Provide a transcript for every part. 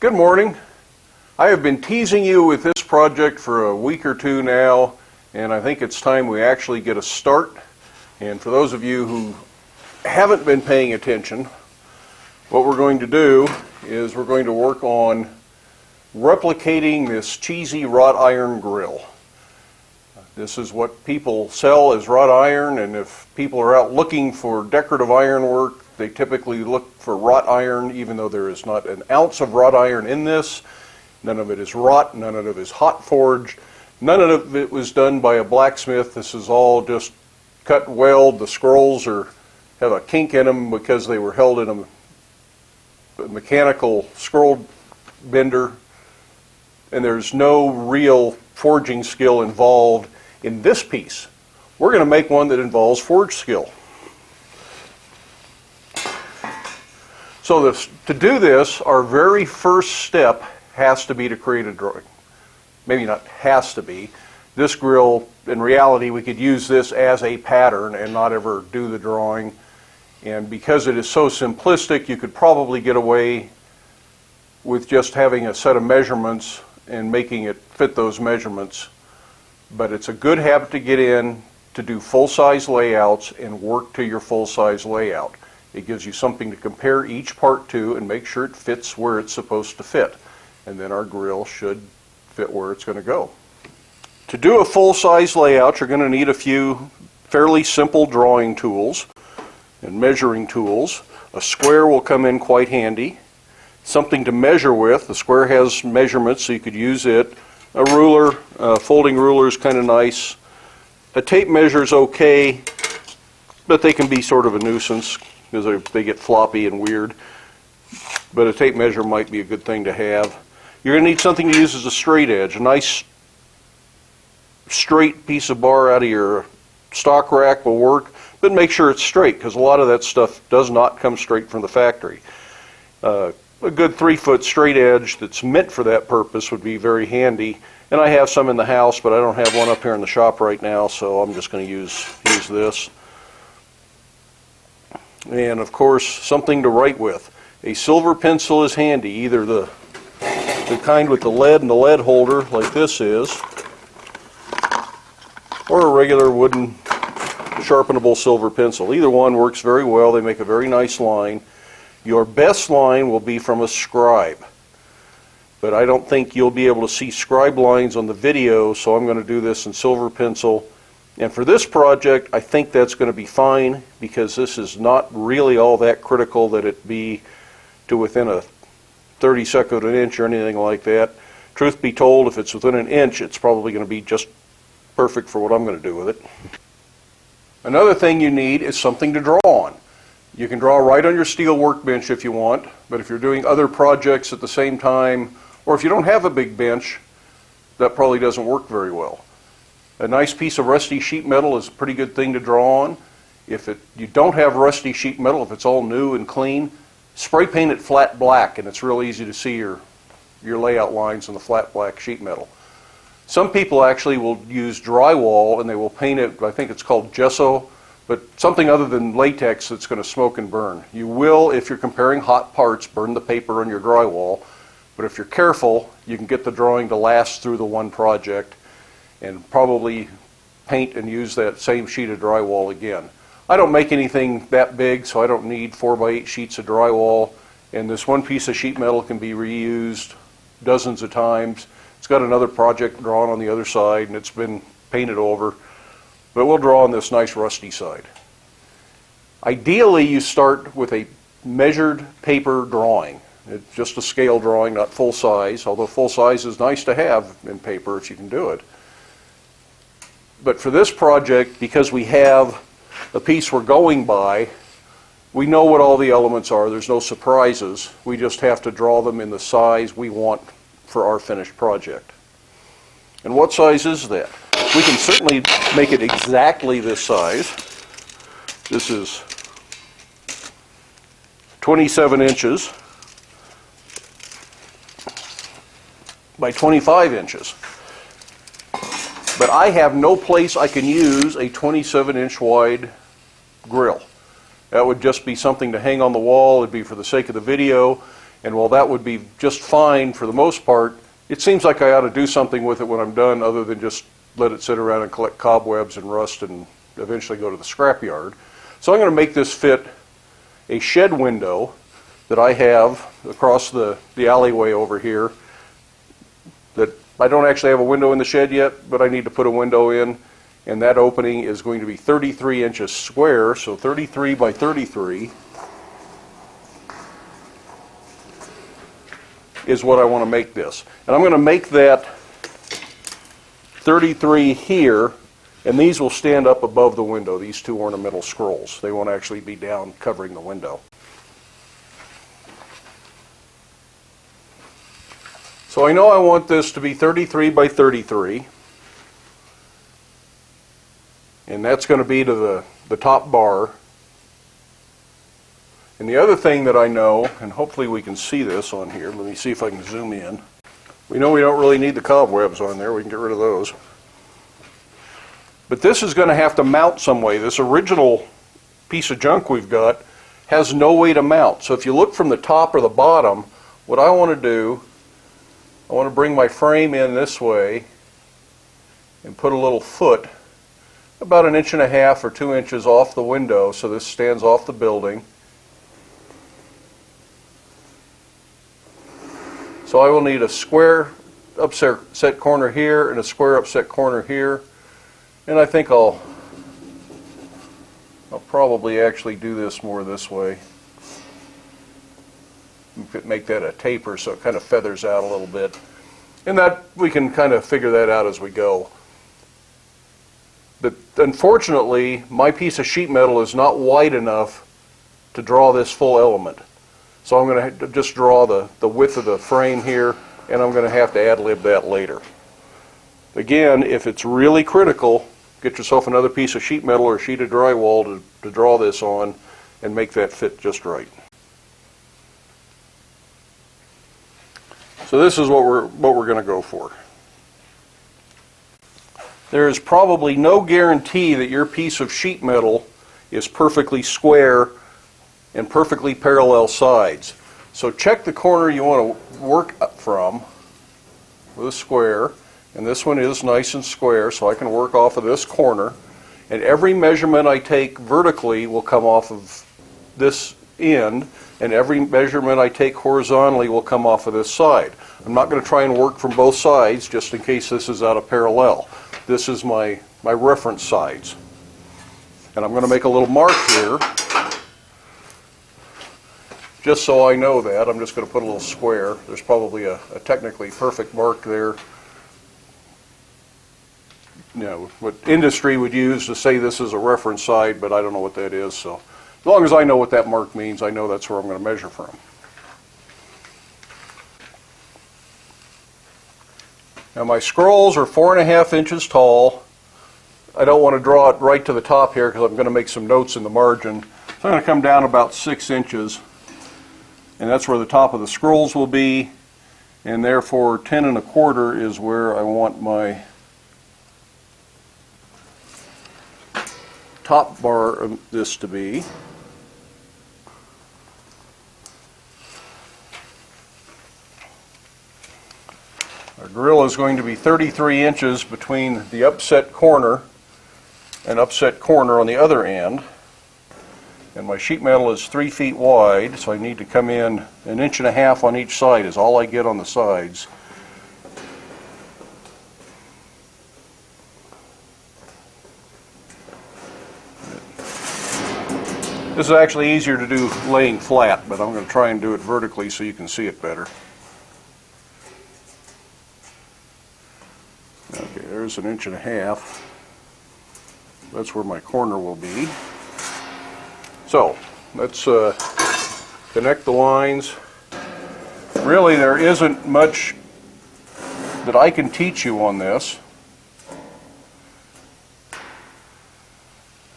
Good morning. I have been teasing you with this project for a week or two now, and I think it's time we actually get a start. And for those of you who haven't been paying attention, what we're going to do is we're going to work on replicating this cheesy wrought iron grill. This is what people sell as wrought iron, and if people are out looking for decorative ironwork, they typically look for wrought iron, even though there is not an ounce of wrought iron in this. None of it is wrought, none of it is hot forged, none of it was done by a blacksmith. This is all just cut weld. The scrolls have a kink in them because they were held in a mechanical scroll bender, and there's no real forging skill involved in this piece. We're going to make one that involves forge skill. So to do this, our very first step has to be to create a drawing. Maybe not has to be. This grill, in reality, we could use this as a pattern and not ever do the drawing. And because it is so simplistic, you could probably get away with just having a set of measurements and making it fit those measurements. But it's a good habit to get in to do full-size layouts and work to your full-size layout. It gives you something to compare each part to and make sure it fits where it's supposed to fit. And then our grill should fit where it's going to go. To do a full-size layout, you're going to need a few fairly simple drawing tools and measuring tools. A square will come in quite handy. Something to measure with. The square has measurements, so you could use it. A ruler, folding ruler is kind of nice. A tape measure is okay, but they can be sort of a nuisance because they get floppy and weird. But a tape measure might be a good thing to have. You're going to need something to use as a straight edge. A nice straight piece of bar out of your stock rack will work, but make sure it's straight because a lot of that stuff does not come straight from the factory. A good 3-foot straight edge that's meant for that purpose would be very handy. And I have some in the house, but I don't have one up here in the shop right now, so I'm just going to use this. And of course, something to write with. A silver pencil is handy, either the kind with the lead and the lead holder, like this is, or a regular wooden sharpenable silver pencil. Either one works very well. They make a very nice line. Your best line will be from a scribe, but I don't think you'll be able to see scribe lines on the video, so I'm going to do this in silver pencil. And for this project, I think that's going to be fine because this is not really all that critical that it be to within a 32nd of an inch or anything like that. Truth be told, if it's within an inch, it's probably going to be just perfect for what I'm going to do with it. Another thing you need is something to draw on. You can draw right on your steel workbench if you want, but if you're doing other projects at the same time, or if you don't have a big bench, that probably doesn't work very well. A nice piece of rusty sheet metal is a pretty good thing to draw on. If you don't have rusty sheet metal, if it's all new and clean, spray paint it flat black, and it's real easy to see your layout lines on the flat black sheet metal. Some people actually will use drywall and they will paint it, I think it's called gesso, but something other than latex that's going to smoke and burn. You will, if you're comparing hot parts, burn the paper on your drywall, but if you're careful, you can get the drawing to last through the one project and probably paint and use that same sheet of drywall again. I don't make anything that big, so I don't need 4x8 sheets of drywall, and this one piece of sheet metal can be reused dozens of times. It's got another project drawn on the other side, and it's been painted over, but we'll draw on this nice rusty side. Ideally, you start with a measured paper drawing. It's just a scale drawing, not full size, although full size is nice to have in paper if you can do it. But for this project, because we have a piece we're going by, we know what all the elements are. There's no surprises. We just have to draw them in the size we want for our finished project. And what size is that? We can certainly make it exactly this size. This is 27 inches by 25 inches. But I have no place I can use a 27-inch wide grill. That would just be something to hang on the wall. It'd be for the sake of the video, And while that would be just fine for the most part, it seems like I ought to do something with it when I'm done other than just let it sit around and collect cobwebs and rust and eventually go to the scrapyard. So I'm going to make this fit a shed window that I have across the alleyway over here. That I don't actually have a window in the shed yet, but I need to put a window in, and that opening is going to be 33 inches square, so 33 by 33 is what I want to make this. And I'm going to make that 33 here, and these will stand up above the window, these two ornamental scrolls. They won't actually be down covering the window. So I know I want this to be 33 by 33, and that's going to be to the top bar. And the other thing that I know, and hopefully we can see this on here, let me see if I can zoom in. We know we don't really need the cobwebs on there, we can get rid of those. But this is going to have to mount some way. This original piece of junk we've got has no way to mount. So if you look from the top or the bottom, what I want to do, I want to bring my frame in this way and put a little foot about 1.5 inches or 2 inches off the window, so this stands off the building. So I will need a square upset corner here and a square upset corner here, and I think I'll probably actually do this more this way. Make that a taper so it kind of feathers out a little bit, and that we can kind of figure that out as we go. But unfortunately, my piece of sheet metal is not wide enough to draw this full element. So I'm going to just draw the width of the frame here, and I'm going to have to ad-lib that later. Again, if it's really critical, get yourself another piece of sheet metal or a sheet of drywall to draw this on and make that fit just right. So this is what we're going to go for. There is probably no guarantee that your piece of sheet metal is perfectly square and perfectly parallel sides. So check the corner you want to work up from with a square, and this one is nice and square, so I can work off of this corner, and every measurement I take vertically will come off of this end, and every measurement I take horizontally will come off of this side. I'm not going to try and work from both sides just in case this is out of parallel. This is my reference sides. And I'm going to make a little mark here. Just so I know that, I'm just going to put a little square. There's probably a technically perfect mark there. You know, what industry would use to say this is a reference side, but I don't know what that is. So as long as I know what that mark means, I know that's where I'm going to measure from. Now my scrolls are 4.5 inches tall. I don't want to draw it right to the top here because I'm going to make some notes in the margin. So I'm going to come down about 6 inches. And that's where the top of the scrolls will be, and therefore 10 1/4 is where I want my top bar of this to be. Our grill is going to be 33 inches between the upset corner and upset corner on the other end. And my sheet metal is 3 feet wide, so I need to come in 1.5 inches on each side is all I get on the sides. This is actually easier to do laying flat, but I'm going to try and do it vertically so you can see it better. Okay, there's 1.5 inches. That's where my corner will be. So let's connect the lines. Really, there isn't much that I can teach you on this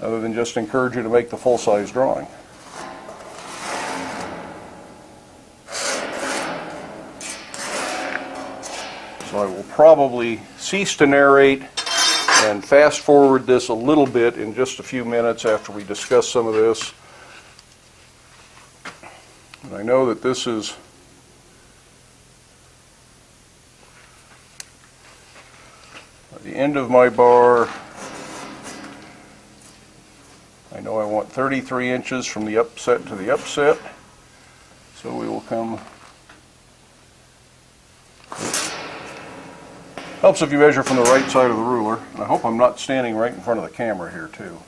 other than just encourage you to make the full-size drawing. So I will probably cease to narrate and fast forward this a little bit in just a few minutes after we discuss some of this. And I know that this is The end of my bar, I know I want 33 inches from the upset to the upset, so we will come. Helps if you measure from the right side of the ruler, and I hope I'm not standing right in front of the camera here too.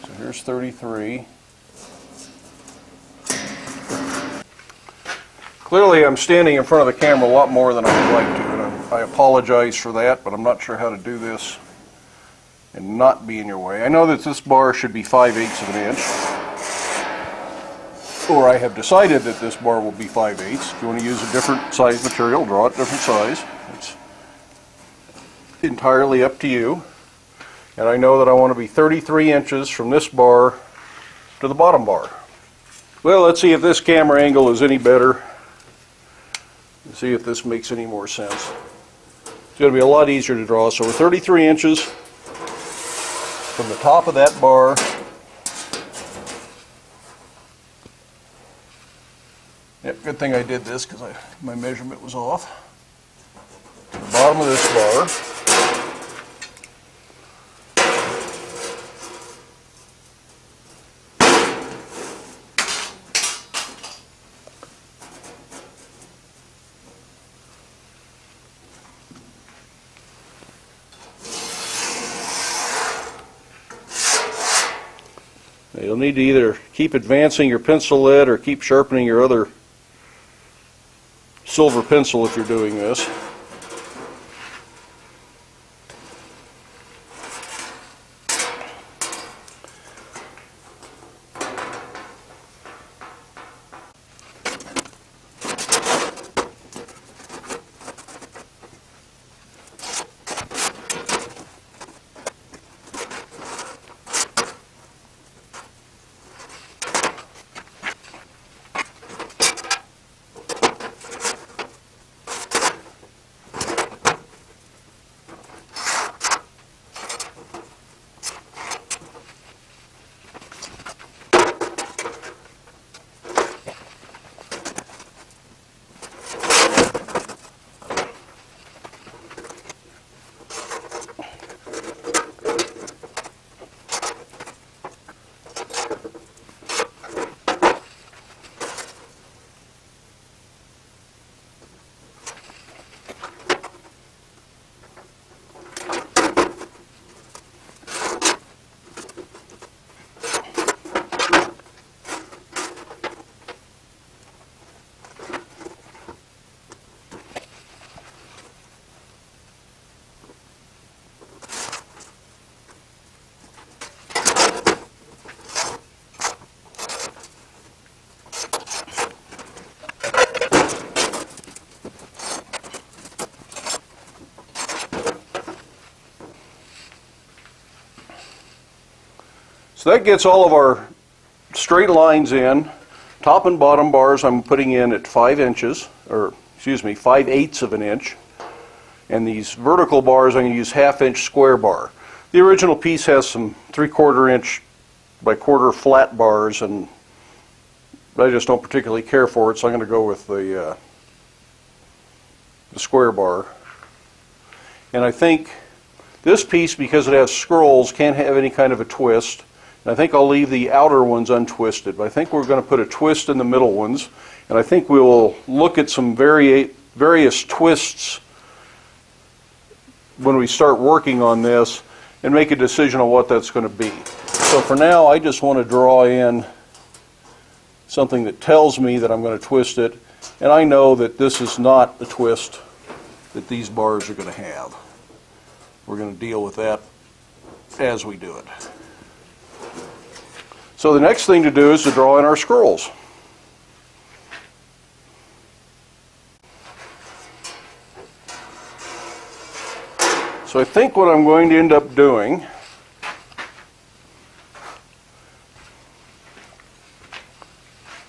So here's 33. Clearly I'm standing in front of the camera a lot more than I would like to, and I apologize for that, but I'm not sure how to do this and not be in your way. I know that this bar should be 5/8 of an inch, or I have decided that this bar will be 5/8. If you want to use a different size material, draw it different size. It's entirely up to you. And I know that I want to be 33 inches from this bar to the bottom bar. Well, let's see if this camera angle is any better. Let's see if this makes any more sense. It's going to be a lot easier to draw. So we're 33 inches from the top of that bar Yep, good thing I did this because my measurement was off. To the bottom of this bar. You'll need to either keep advancing your pencil lead or keep sharpening your other silver pencil if you're doing this. So that gets all of our straight lines in. Top and bottom bars I'm putting in at 5 inches, or excuse me, 5/8 of an inch. And these vertical bars I'm going to use 1/2 inch square bar. The original piece has some 3/4 inch by quarter flat bars, and I just don't particularly care for it, so I'm going to go with the square bar. And I think this piece, because it has scrolls, can't have any kind of a twist. And I think I'll leave the outer ones untwisted, but I think we're going to put a twist in the middle ones, and I think we will look at some various twists when we start working on this and make a decision on what that's going to be. So for now, I just want to draw in something that tells me that I'm going to twist it, and I know that this is not the twist that these bars are going to have. We're going to deal with that as we do it. So the next thing to do is to draw in our scrolls. So I think what I'm going to end up doing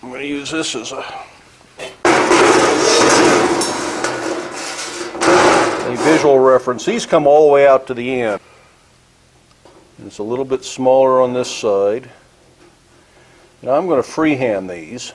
I'm going to use this as a visual reference. These come all the way out to the end. And it's a little bit smaller on this side. Now I'm going to freehand these.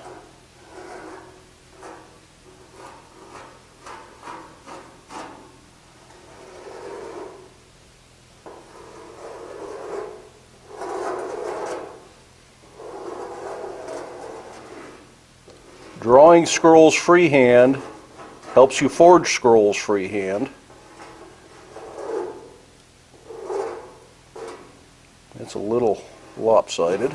Drawing scrolls freehand helps you forge scrolls freehand. It's a little lopsided.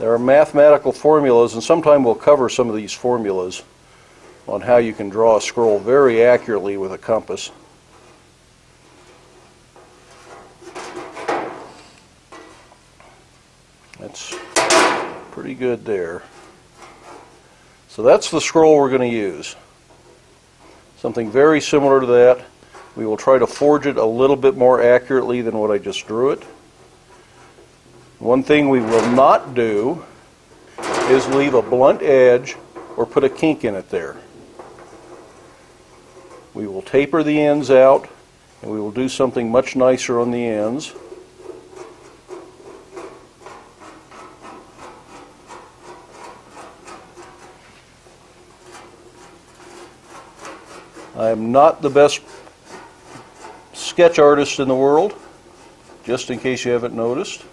There are mathematical formulas, and sometime we'll cover some of these formulas on how you can draw a scroll very accurately with a compass. That's pretty good there. So that's the scroll we're going to use. Something very similar to that. We will try to forge it a little bit more accurately than what I just drew it. One thing we will not do is leave a blunt edge or put a kink in it there. We will taper the ends out, and we will do something much nicer on the ends. I am not the best sketch artist in the world, just in case you haven't noticed.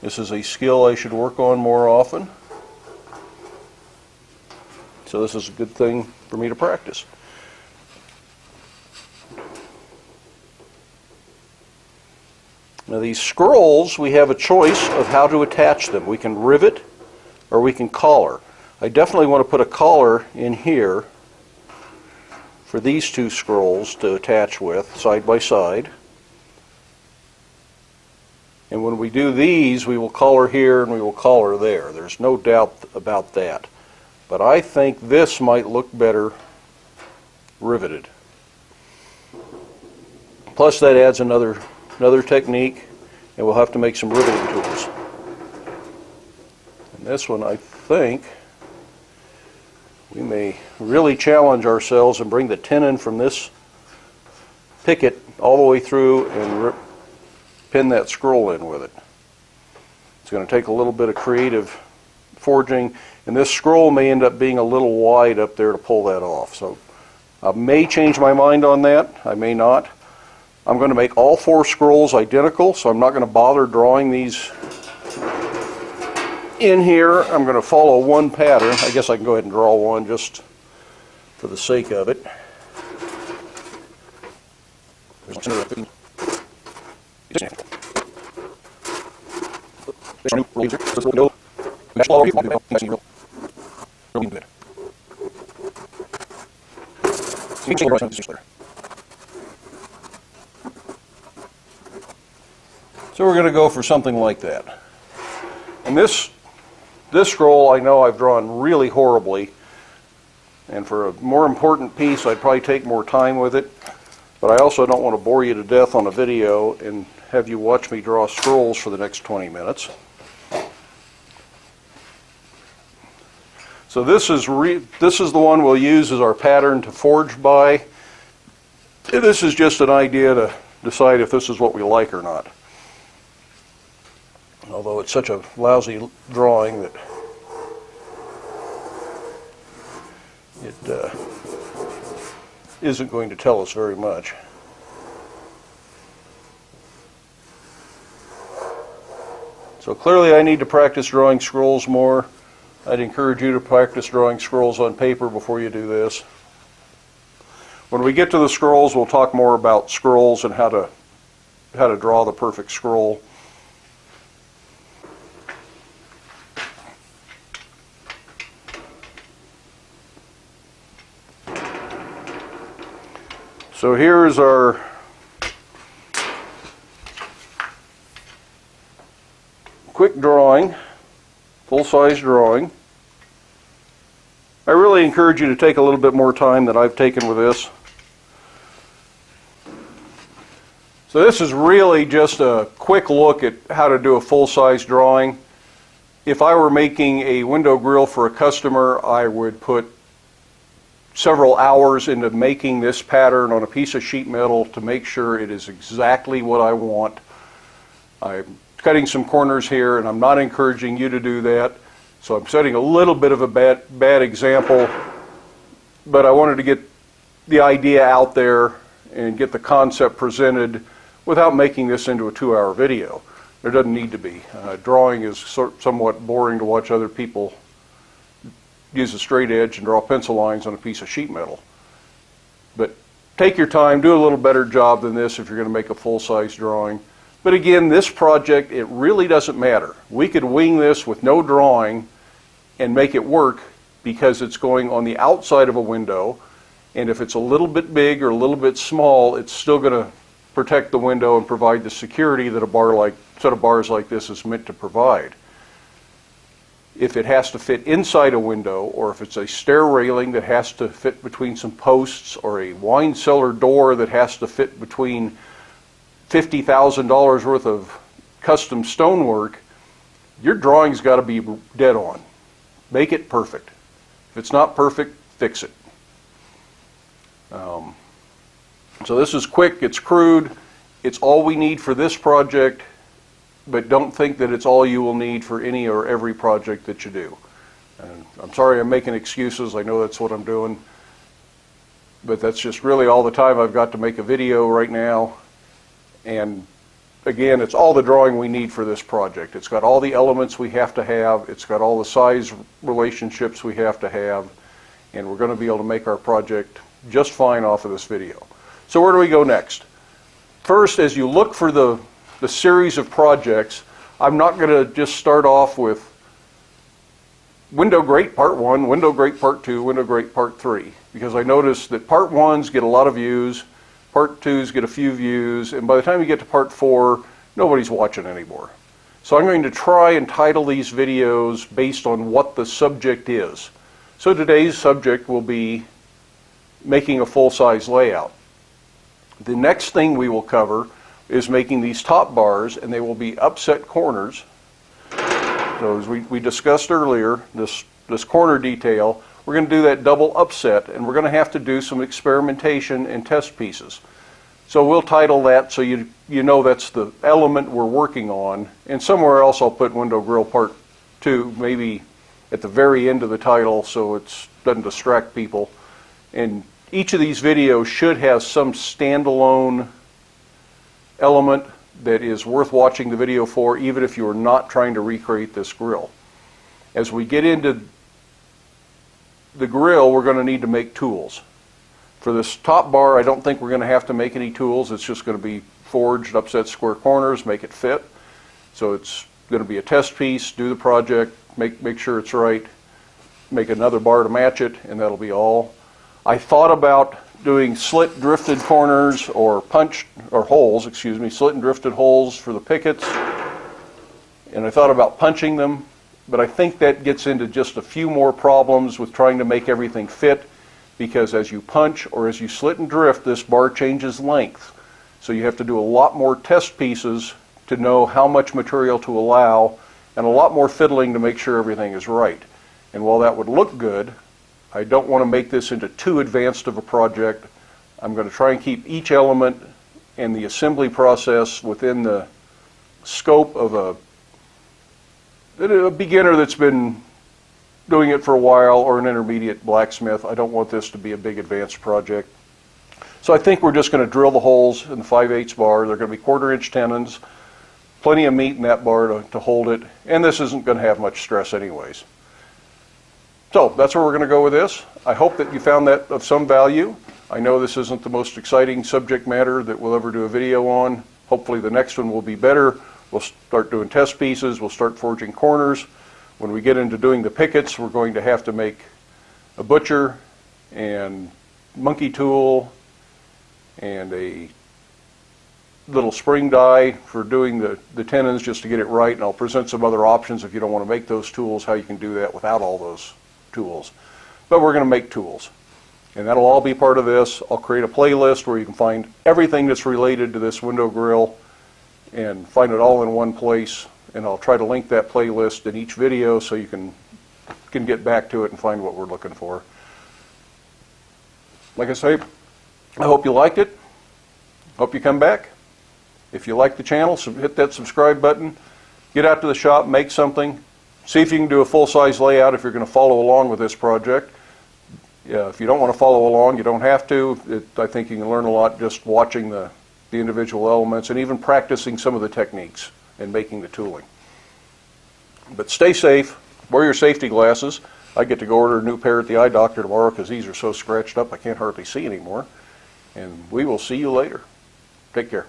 This is a skill I should work on more often. So this is a good thing for me to practice. Now these scrolls, we have a choice of how to attach them. We can rivet or we can collar. I definitely want to put a collar in here for these two scrolls to attach with side by side. And when we do these, we will collar here and we will collar there. There's no doubt about that. But I think this might look better riveted. Plus that adds another technique, and we'll have to make some riveting tools. And this one, I think, we may really challenge ourselves and bring the tenon from this picket all the way through and pin that scroll in with it. It's going to take a little bit of creative forging, and this scroll may end up being a little wide up there to pull that off. So I may change my mind on that. I may not. I'm going to make all four scrolls identical, so I'm not going to bother drawing these in here. I'm going to follow one pattern. I guess I can go ahead and draw one just for the sake of it. So we're going to go for something like that. And this scroll I know I've drawn really horribly, and for a more important piece I'd probably take more time with it, but I also don't want to bore you to death on a video and have you watch me draw scrolls for the next 20 minutes. So this is the one we'll use as our pattern to forge by. This is just an idea to decide if this is what we like or not. Although it's such a lousy drawing that it isn't going to tell us very much. So clearly I need to practice drawing scrolls more. I'd encourage you to practice drawing scrolls on paper before you do this. When we get to the scrolls, we'll talk more about scrolls and how to draw the perfect scroll. So here's our quick drawing, full-size drawing. I really encourage you to take a little bit more time than I've taken with this. So this is really just a quick look at how to do a full-size drawing. If I were making a window grill for a customer, I would put several hours into making this pattern on a piece of sheet metal to make sure it is exactly what I want. I'm cutting some corners here, and I'm not encouraging you to do that. So I'm setting a little bit of a bad example, but I wanted to get the idea out there and get the concept presented without making this into a 2-hour video. There doesn't need to be. Drawing is somewhat boring to watch other people use a straight edge and draw pencil lines on a piece of sheet metal. But take your time, do a little better job than this if you're going to make a full-size drawing. But again, this project, it really doesn't matter. We could wing this with no drawing and make it work because it's going on the outside of a window, and if it's a little bit big or a little bit small, it's still going to protect the window and provide the security that a set of bars like this is meant to provide. If it has to fit inside a window, or if it's a stair railing that has to fit between some posts, or a wine cellar door that has to fit between $50,000 worth of custom stonework, your drawing's got to be dead on. Make it perfect. If it's not perfect, fix it. So this is quick, it's crude, it's all we need for this project, but don't think that it's all you will need for any or every project that you do. And I'm sorry I'm making excuses, I know that's what I'm doing, but that's just really all the time I've got to make a video right now. And again, it's all the drawing we need for this project. It's got all the elements we have to have, it's got all the size relationships we have to have, and we're going to be able to make our project just fine off of this video. So where do we go next? First, as you look for the series of projects, I'm not going to just start off with window grate part 1, window grate part 2, window grate part 3, because I noticed that part 1s get a lot of views, part 2s get a few views, and by the time you get to part 4, nobody's watching anymore. So I'm going to try and title these videos based on what the subject is. So today's subject will be making a full-size layout. The next thing we will cover is making these top bars, and they will be upset corners. So as we discussed earlier, this corner detail, we're going to do that double upset, and we're going to have to do some experimentation and test pieces. So we'll title that so you know that's the element we're working on, and somewhere else I'll put window grill part 2, maybe at the very end of the title so it doesn't distract people. And each of these videos should have some standalone element that is worth watching the video for, even if you are not trying to recreate this grill. As we get into the grill, we're going to need to make tools. For this top bar, I don't think we're going to have to make any tools. It's just going to be forged, upset square corners, make it fit. So it's going to be a test piece, do the project, make sure it's right, make another bar to match it, and that'll be all. I thought about doing slit drifted corners or holes, slit and drifted holes for the pickets. And I thought about punching them, but I think that gets into just a few more problems with trying to make everything fit, because as you punch or as you slit and drift, this bar changes length. So you have to do a lot more test pieces to know how much material to allow, and a lot more fiddling to make sure everything is right. And while that would look good, I don't want to make this into too advanced of a project. I'm going to try and keep each element and the assembly process within the scope of a beginner that's been doing it for a while, or an intermediate blacksmith. I don't want this to be a big advanced project. So I think we're just going to drill the holes in the 5/8 bar. They're going to be 1/4 inch tenons, plenty of meat in that bar to hold it, and this isn't going to have much stress anyways. So that's where we're going to go with this. I hope that you found that of some value. I know this isn't the most exciting subject matter that we'll ever do a video on. Hopefully the next one will be better. We'll start doing test pieces. We'll start forging corners. When we get into doing the pickets, we're going to have to make a butcher and monkey tool and a little spring die for doing the tenons, just to get it right. And I'll present some other options if you don't want to make those tools, how you can do that without all those tools. But we're going to make tools, and that'll all be part of this. I'll create a playlist where you can find everything that's related to this window grill and find it all in one place, and I'll try to link that playlist in each video so you can get back to it and find what we're looking for. Like I say, I hope you liked it. Hope you come back. If you like the channel, hit that subscribe button. Get out to the shop, make something. See if you can do a full-size layout if you're going to follow along with this project. If you don't want to follow along, you don't have to. I think you can learn a lot just watching the individual elements and even practicing some of the techniques. and making the tooling. But stay safe, wear your safety glasses. I get to go order a new pair at the eye doctor tomorrow because these are so scratched up I can't hardly see anymore. And we will see you later. Take care.